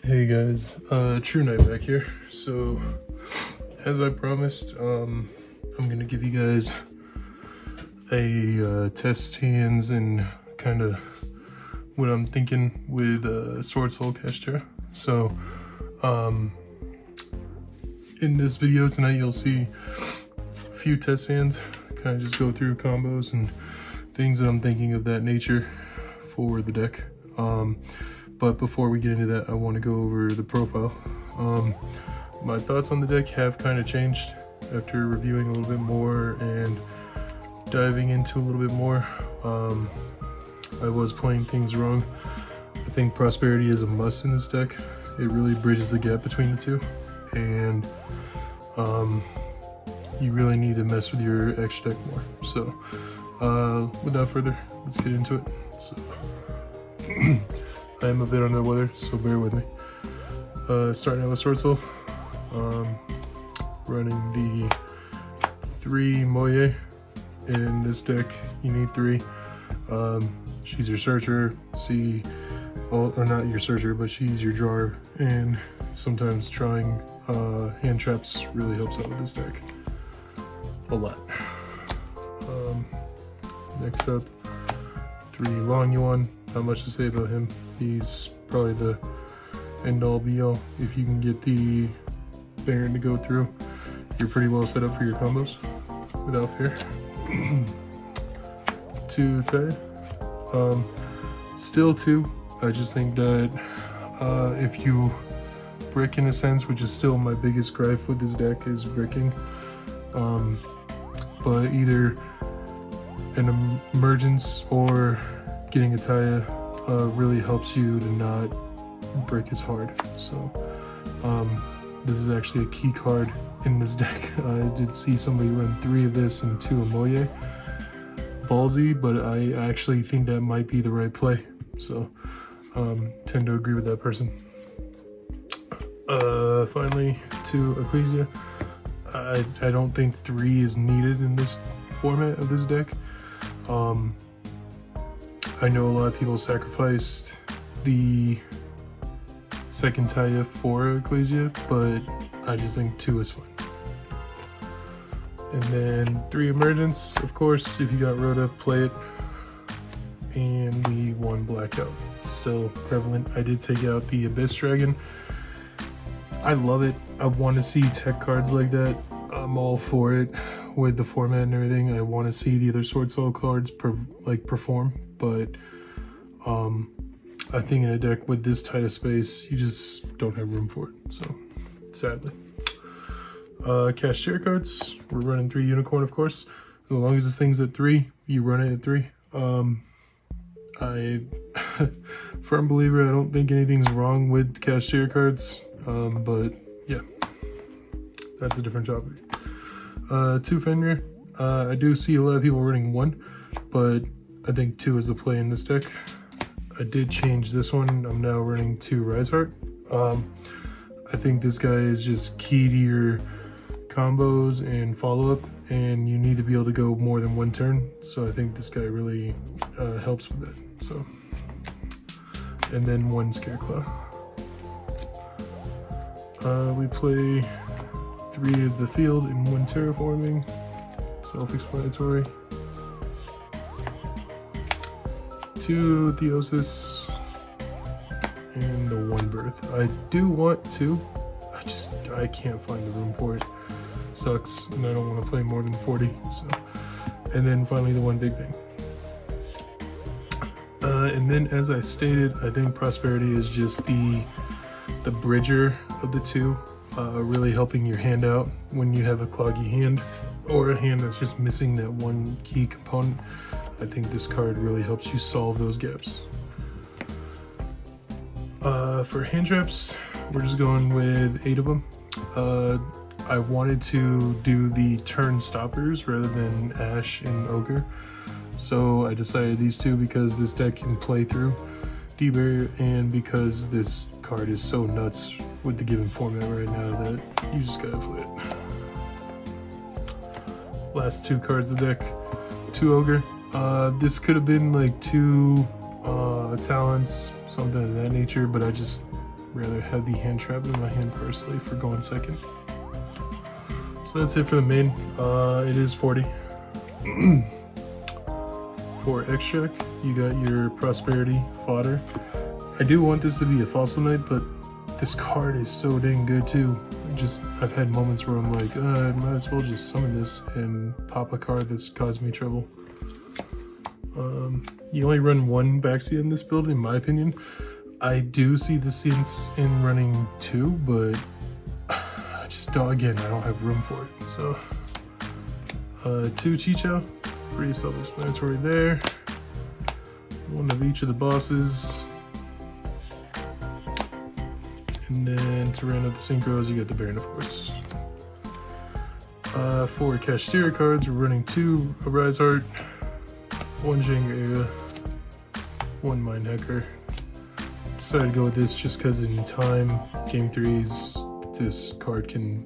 Hey guys, True Night back here. So, as I promised, I'm gonna give you guys a test hands and kind of what I'm thinking with Swordsoul Kashtira. So, in this video tonight, you'll see a few test hands, kind of just go through combos and things that I'm thinking of that nature for the deck. But before we get into that, I want to go over the profile. My thoughts on the deck have kind of changed after reviewing a little bit more and diving into a little bit more. I was playing things wrong. I think Prosperity is a must in this deck. It really bridges the gap between the two, and you really need to mess with your extra deck more. So without further, let's get into it. So I am a bit under the weather, so bear with me. Starting out with Swordsoul, running the 3 Moye. In this deck, you need 3. She's your searcher, or not your searcher, but she's your drawer, and sometimes trying hand traps really helps out with this deck a lot. Next up, 3 Long Yuan. Not much to say about him. He's probably the end-all be-all. If you can get the Baron to go through, you're pretty well set up for your combos without fear. 2 Tai. Still 2. I just think that if you brick in a sense, which is still my biggest gripe with this deck, is bricking. But either an emergence or getting a Taya really helps you to not break as hard. So this is actually a key card in this deck. I did see somebody run 3 of this and 2 Moye. Ballsy, but I actually think that might be the right play. So tend to agree with that person. Finally, to Ecclesia. I don't think 3 is needed in this format of this deck. I know a lot of people sacrificed the second Taya for Ecclesia, but I just think 2 is fine. And then 3 Emergence, of course, if you got Rhoda, play it. And the 1 Blackout, still prevalent. I did take out the Abyss Dragon. I love it. I want to see tech cards like that. I'm all for it with the format and everything. I want to see the other Swordsoul cards perform, but I think in a deck with this tight of space, you just don't have room for it. So sadly. Kashtira cards, we're running 3 Unicorn, of course. As long as this thing's at 3, you run it at 3. I firm believer, I don't think anything's wrong with Kashtira cards, but yeah, that's a different topic. 2 Fenrir, I do see a lot of people running 1, but I think 2 is the play in this deck. I did change this one. I'm now running 2 Riseheart. I think this guy is just key to your combos and follow-up, and you need to be able to go more than 1 turn. So I think this guy really helps with that. So, and then 1 Scareclaw. We play 3 of the field and 1 terraforming. Self-explanatory. 2 Theosis and the 1 Birth. I do want 2. I can't find the room for it. Sucks, and I don't want to play more than 40. So, and then finally the 1 Big Bang. And then, as I stated, I think Prosperity is just the bridger of the 2, really helping your hand out when you have a cloggy hand or a hand that's just missing that 1 key component. I think this card really helps you solve those gaps. For hand traps, we're just going with 8 of them. I wanted to do the turn stoppers rather than Ash and Ogre, so I decided these 2 because this deck can play through D-Barrier, and because this card is so nuts with the given format right now that you just gotta play it. Last 2 cards of the deck, 2 Ogre. This could have been like 2 talents, something of that nature, but I just rather have the hand trap in my hand personally for going second. So that's it for the main. It is 40. For extract, you got your Prosperity Fodder. I do want this to be a Fossil Knight, but this card is so dang good too. I've had moments where I'm like, I might as well just summon this and pop a card that's caused me trouble. You only run one backseat in this build, in my opinion. I do see the sense in running two, but I just don't, again, I don't have room for it. So, 2 Yugioh, pretty self-explanatory there. One of each of the bosses. And then to round out the synchros, you got the Baron, of course. For Kashtira cards, we're running 2 Arise Heart, 1 Jenga, 1 Mind Hacker. Decided to go with this just because in time, game 3s, this card can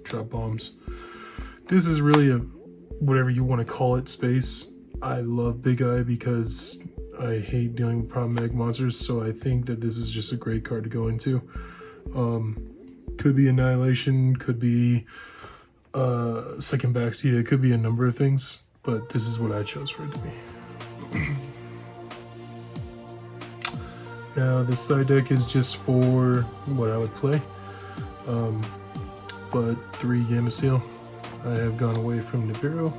drop bombs. This is really a, whatever you want to call it, space. I love Big Eye because I hate dealing with problematic monsters, so I think that this is just a great card to go into. Could be Annihilation, could be second backseat, it could be a number of things, but this is what I chose for it to be. Now this side deck is just for what I would play, but 3 Gamma Seal. I have gone away from Nibiru.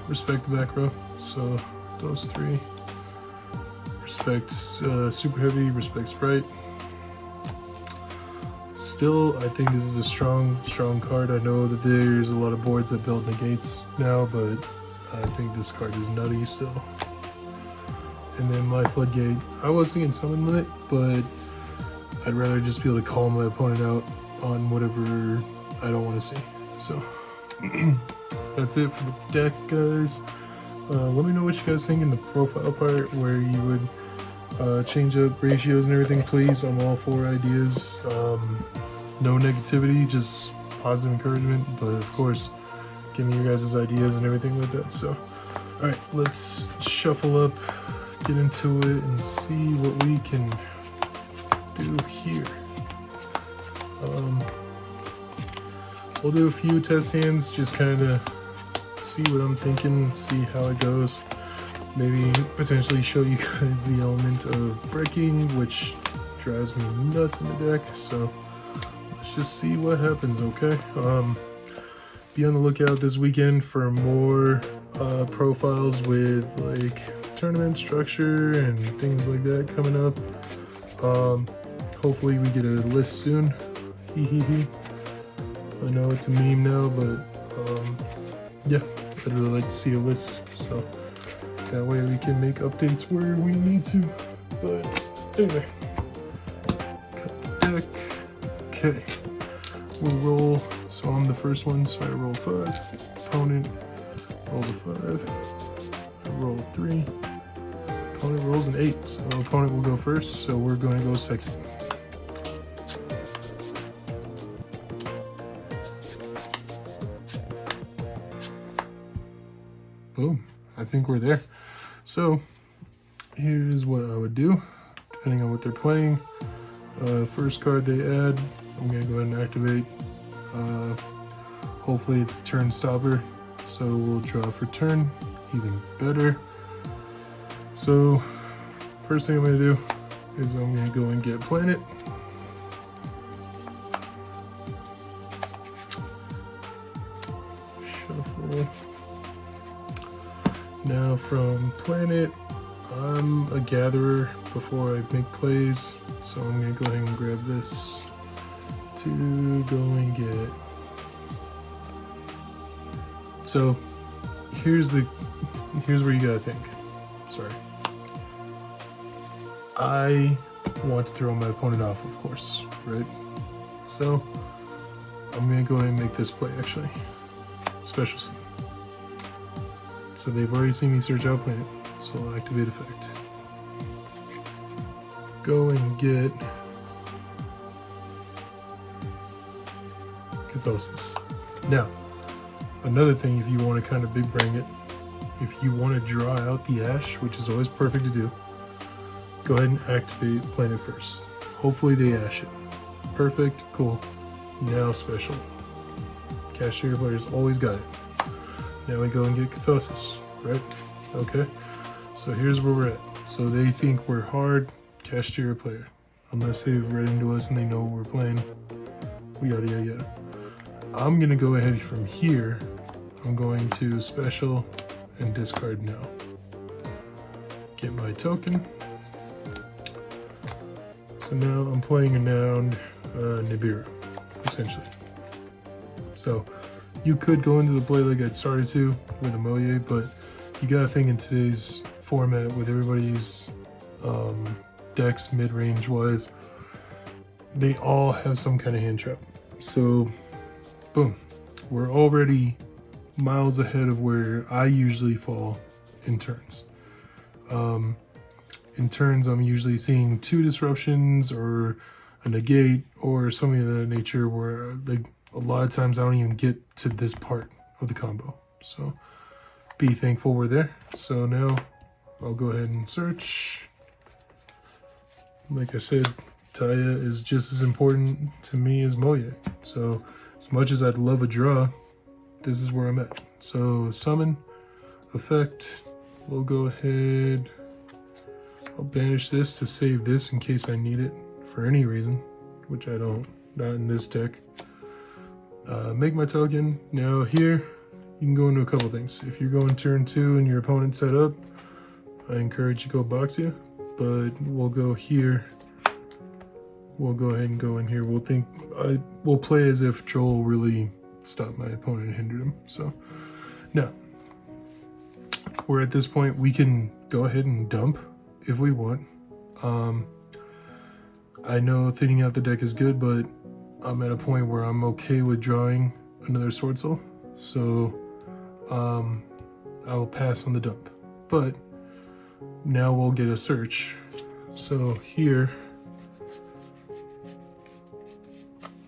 Respect the back row, so those 3. Respect Super Heavy, respect Sprite. Still, I think this is a strong card. I know that there's a lot of boards that build negates now, but I think this card is nutty still. And then my Floodgate. I was thinking Summon Limit, but I'd rather just be able to call my opponent out on whatever I don't want to see. So that's it for the deck, guys. Let me know what you guys think in the profile part where you would change up ratios and everything, please. I'm all for ideas. No negativity, just positive encouragement, but of course, give me your guys' ideas and everything like that. So, alright, let's shuffle up, get into it, and see what we can do here. We'll do a few test hands, just kind of see what I'm thinking, see how it goes. Maybe potentially show you guys the element of breaking, which drives me nuts in the deck. So let's just see what happens, okay? Be on the lookout this weekend for more profiles with like tournament structure and things like that coming up. Hopefully we get a list soon. I know it's a meme now, but yeah, I'd really like to see a list, so that way we can make updates where we need to. But anyway, cut the deck. Okay, we'll roll. So I'm the first one, so I roll 5. Opponent rolls a 5. I roll 3. Opponent rolls an 8. So opponent will go first. So we're going to go second. Boom. I think we're there. So here's what I would do, depending on what they're playing. First card they add, I'm gonna go ahead and activate. Hopefully it's turn stopper, so we'll draw for turn, even better. So first thing I'm gonna do is I'm gonna go and get planet. Shuffle. Now from planet, I'm a gatherer before I make plays, so I'm gonna go ahead and grab this to go and get. So here's where you gotta think. Sorry. I want to throw my opponent off, of course, right? So I'm gonna go ahead and make this play actually. Special scene. So they've already seen me search out planet, so I'll activate effect. Go and get Catharsis. Now, another thing, if you want to kind of big brain it, if you want to draw out the Ash, which is always perfect to do, go ahead and activate planet first. Hopefully they ash it. Perfect, cool. Now special. Kashtira players always got it. Now we go and get Catharsis, right? Okay, so here's where we're at. So they think we're hard Kashtira player. Unless they've read into us and they know what we're playing. Yada yada yada. I'm gonna go ahead from here. I'm going to special and discard now. Get my token. So now I'm playing a noun Nibiru, essentially. So you could go into the play like I started to with a Moye, but you gotta think in today's format with everybody's decks mid-range wise, they all have some kind of hand trap. So boom, we're already miles ahead of where I usually fall in turns. In turns, I'm usually seeing 2 disruptions or a negate or something of that nature where like a lot of times I don't even get to this part of the combo. So be thankful we're there. So now I'll go ahead and search. Like I said, Taya is just as important to me as Moye. So as much as I'd love a draw, this is where I'm at. So summon, effect, we'll go ahead. I'll banish this to save this in case I need it for any reason, which I don't, not in this deck. Make my token. Now here, you can go into a couple things. If you're going turn 2 and your opponent's set up, I encourage you to go box you, but we'll go here. We'll go ahead and go in here. We'll play as if Joel really stopped my opponent and hindered him. So now we're at this point, we can go ahead and dump if we want. I know thinning out the deck is good, but I'm at a point where I'm okay with drawing another Swordsoul. So I will pass on the dump. But now we'll get a search. So here,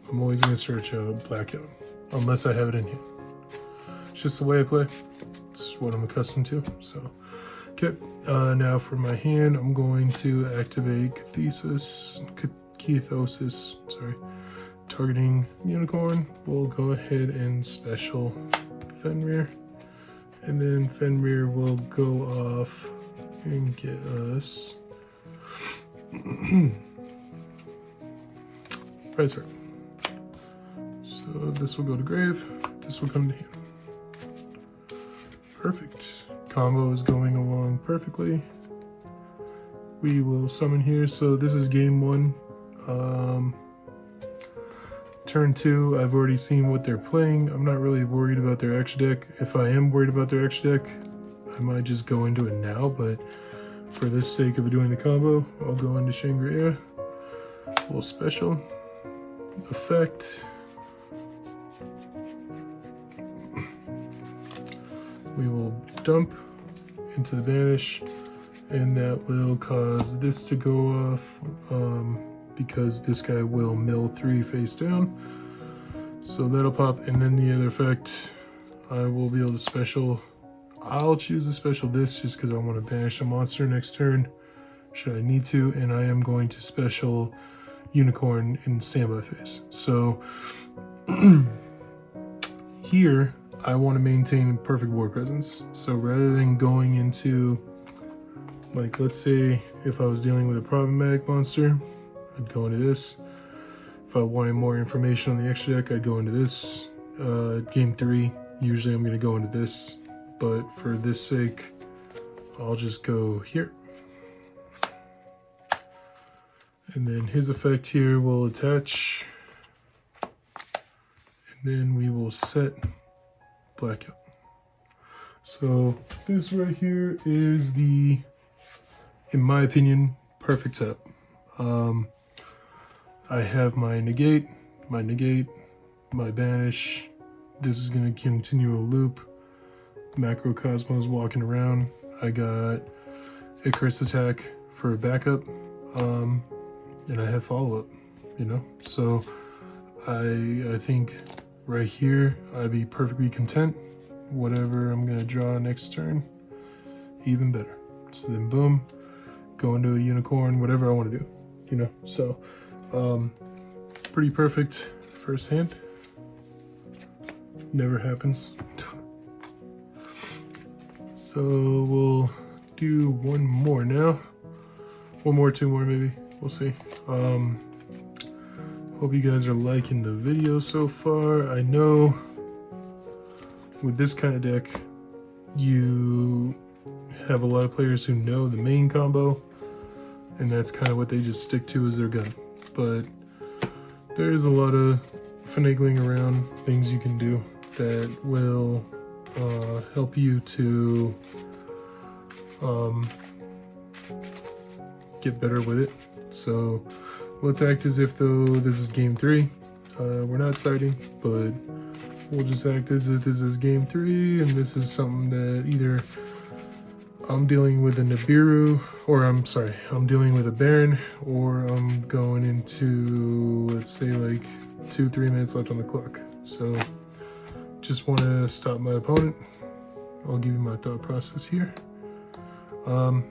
I'm always going to search a blackout, unless I have it in here. It's just the way I play. It's what I'm accustomed to. So, okay. Now for my hand, I'm going to activate Catharsis, sorry, targeting Unicorn. We'll go ahead and special Fenrir. And then Fenrir will go off and get us Price Right. So this will go to grave, this will come to hand. Perfect. Combo is going along perfectly. We will summon here. So this is game 1. Turn 2, I've already seen what they're playing. I'm not really worried about their extra deck. If I am worried about their extra deck, I might just go into it now, but for the sake of doing the combo, I'll go into Shangri-La. We'll special. Effect. We will dump into the banish, and that will cause this to go off because this guy will mill 3 face down. So that'll pop, and then the other effect, I will be able to special. I'll choose to special this just because I want to banish a monster next turn, should I need to, and I am going to special Unicorn in standby phase. So here, I want to maintain perfect war presence. So rather than going into, like, let's say if I was dealing with a problematic monster, I'd go into this. If I wanted more information on the extra deck, I'd go into this. Game 3, usually I'm going to go into this, but for this sake, I'll just go here. And then his effect here will attach. And then we will set blackout. So this right here is the, in my opinion, perfect setup. I have my negate, my banish. This is going to continue a loop. Macrocosmos walking around. I got Icarus attack for a backup, and I have follow-up, you know? So I think right here, I'd be perfectly content. Whatever I'm going to draw next turn, even better. So then boom, go into a unicorn, whatever I want to do, you know. So pretty perfect first hand. Never happens. So we'll do one more now. One more, two more maybe. We'll see. Hope you guys are liking the video so far. I know with this kind of deck, you have a lot of players who know the main combo, and that's kind of what they just stick to as their gun. But there's a lot of finagling around things you can do that will help you to get better with it. So let's act as if though this is game 3. We're not siding, but we'll just act as if this is game 3, and this is something that either I'm dealing with a Nibiru, or I'm dealing with a Baron, or I'm going into, let's say, like 2-3 minutes left on the clock. So just want to stop my opponent. I'll give you my thought process here. So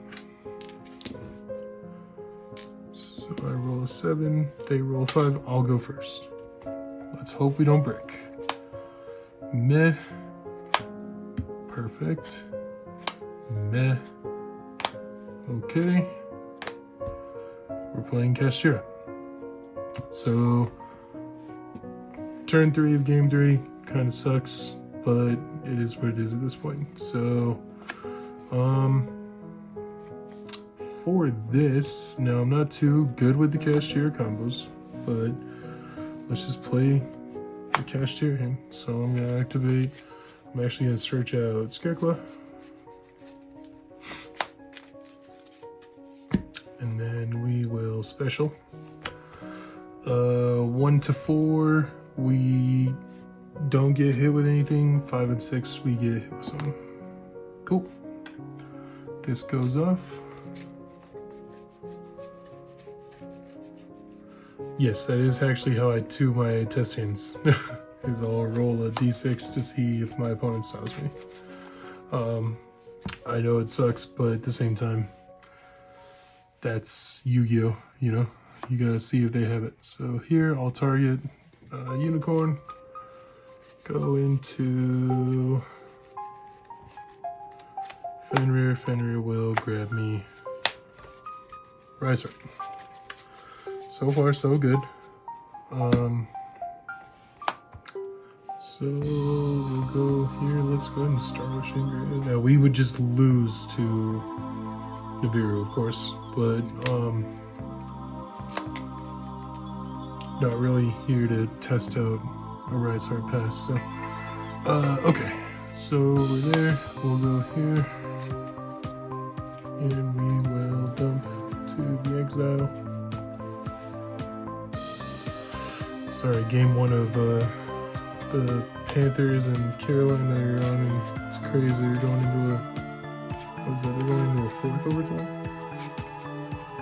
I roll a 7, they roll a 5, I'll go first. Let's hope we don't break. Meh. Perfect. Meh. Okay. We're playing Kashtira. So turn 3 of game 3 kind of sucks, but it is what it is at this point. So for this, now I'm not too good with the Kashtira combos, but let's just play the Kashtira hand. So I'm gonna activate, I'm actually gonna search out Scareclaw, and then we will special. 1 to 4, we don't get hit with anything. 5 and 6, we get hit with something. Cool. This goes off. Yes, that is actually how I do my test hands. Is I'll roll a d6 to see if my opponent stops me. I know it sucks, but at the same time, that's Yu-Gi-Oh, you know? You gotta see if they have it. So here, I'll target unicorn. Go into Fenrir. Fenrir will grab me Riser. So far, so good. So we'll go here. Let's go ahead and Star Wishing. Now we would just lose to Nibiru, of course, but not really here to test out a Rise Hard Pass. So okay, so we're there. We'll go here, and we will dump to the exile. Sorry, game 1 of the Panthers and Carolina are on, and it's crazy. They're going into a, what is that? They're going into a 4th overtime?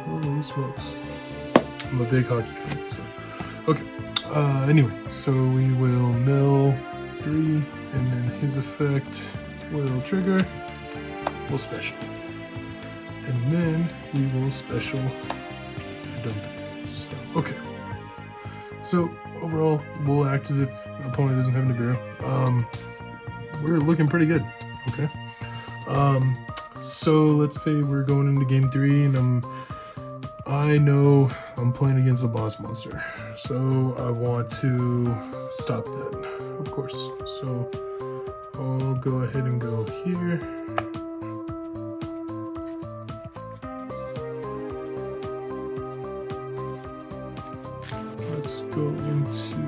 Holy smokes. I'm a big hockey fan, so. Okay, anyway, so we will mill 3, and then his effect will trigger. We'll special. And then we will special dump it. So, okay. So overall, we'll act as if the opponent doesn't have Nibiru. We're looking pretty good, okay? So let's say we're going into game 3, and I know I'm playing against a boss monster, so I want to stop that, of course. So I'll go ahead and go here. Let's go into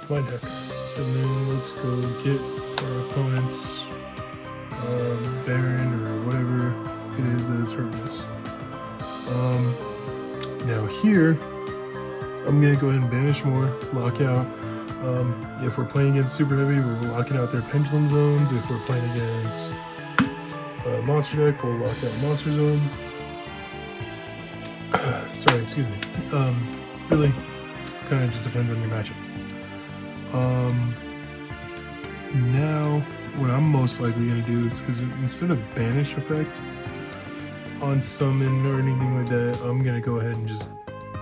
Linehacker, and then let's go get our opponent's Baron or whatever it is that's hurting us. Now here, I'm gonna go ahead and banish more, lock out. If we're playing against Super Heavy, we're locking out their Pendulum Zones. If we're playing against Monster Deck, we'll lock out Monster Zones. Sorry, excuse me. Really, kind of just depends on your matchup. Now, what I'm most likely going to do is, because instead of banish effect, on summon or anything like that, I'm gonna go ahead and just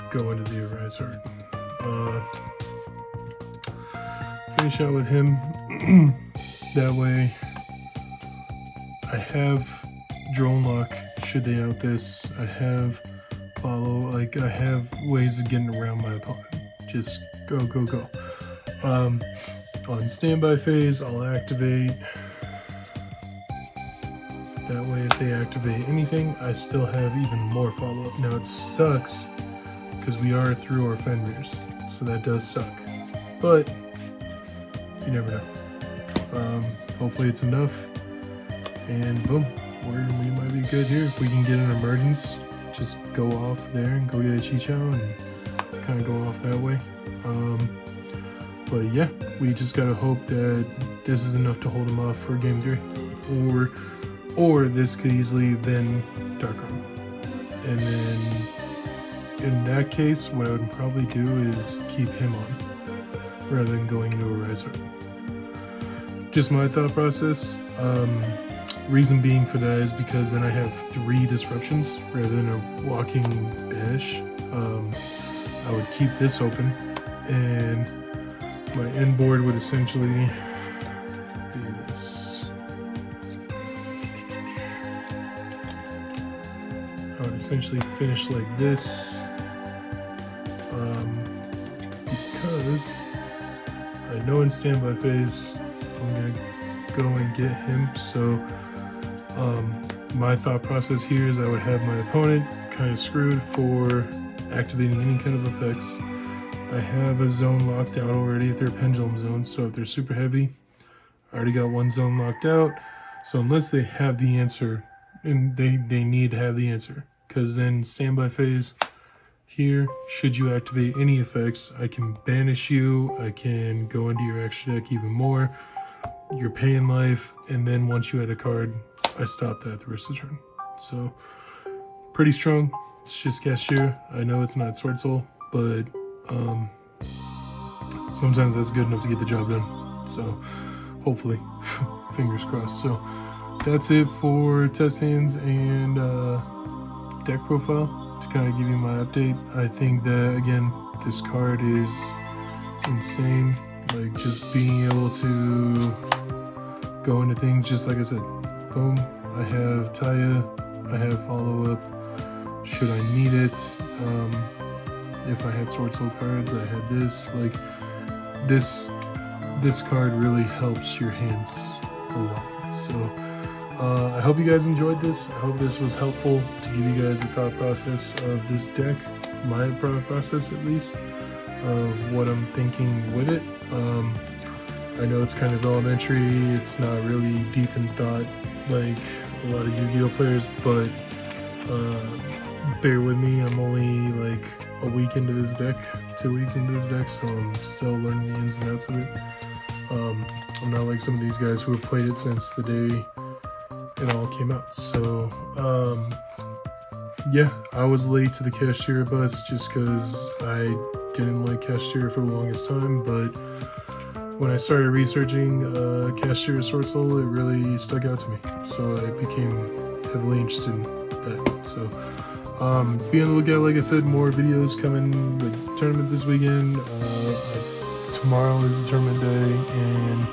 go into the Eraser. Finish out with him. That way I have drone lock should they out this. I have follow, like I have ways of getting around my opponent. Just go, go, go. On standby phase, I'll activate. That way if they activate anything, I still have even more follow-up. Now it sucks because we are through our Fenrirs, so that does suck. But you never know. Hopefully it's enough, and boom, we might be good here. If we can get an emergence, just go off there and go get a Yugioh and kind of go off that way. But yeah, we just gotta hope that this is enough to hold him off for game 3, or this could easily have been Dark Arm. And then in that case, what I would probably do is keep him on rather than going into a Riser. Just my thought process. Reason being for that is because then I have 3 disruptions rather than a walking banish. I would keep this open, and my end board would essentially be this. I would essentially finish like this, because I know in standby phase I'm gonna go and get him. So my thought process here is I would have my opponent kind of screwed for activating any kind of effects. I have a zone locked out already if they're pendulum zones, so if they're super heavy, I already got 1 zone locked out. So unless they have the answer, and they need to have the answer, because then standby phase here, should you activate any effects, I can banish you, I can go into your extra deck even more, you're paying life, and then once you add a card, I stop that the rest of the turn. So pretty strong. It's just Kashtira. I know it's not Swordsoul, but sometimes that's good enough to get the job done. So hopefully, fingers crossed. So that's it for test hands and deck profile to kind of give you my update. I think that again, this card is insane. Like just being able to go into things, just like I said, boom, I have Taya, I have follow up should I need it. If I had Swordsoul cards, I had this. Like this card really helps your hands a lot. So I hope you guys enjoyed this. I hope this was helpful to give you guys the thought process of this deck, my thought process at least, of what I'm thinking with it. I know it's kind of elementary, it's not really deep in thought like a lot of Yu-Gi-Oh players, but bear with me, I'm only like a week into this deck, 2 weeks into this deck, so I'm still learning the ins and outs of it. I'm not like some of these guys who have played it since the day it all came out. So yeah, I was late to the Kashtira bus just because I didn't like Kashtira for the longest time, but when I started researching Kashtira Swordsoul, it really stuck out to me. So I became heavily interested in that. So be on the lookout, like I said, more videos coming, like tournament this weekend. Tomorrow is the tournament day, and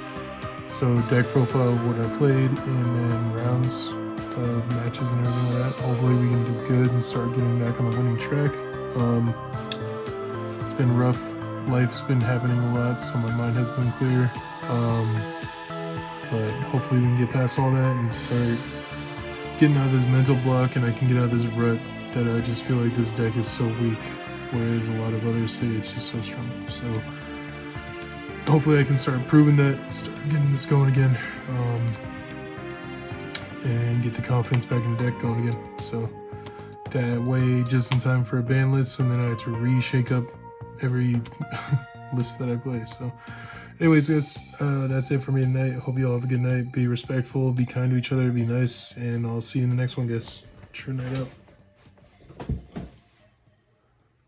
so deck profile of what I played, and then rounds of matches and everything like that. Hopefully we can do good and start getting back on the winning track. It's been rough. Life's been happening a lot, so my mind has been clear. But hopefully we can get past all that and start getting out of this mental block, and I can get out of this rut that I just feel like this deck is so weak, whereas a lot of others say it's just so strong. So hopefully I can start proving that, start getting this going again, and get the confidence back in the deck going again. So that way, just in time for a ban list, and then I have to re-shake up every list that I play. So anyways guys, that's it for me tonight. Hope you all have a good night. Be respectful, be kind to each other, be nice, and I'll see you in the next one guys. True night out.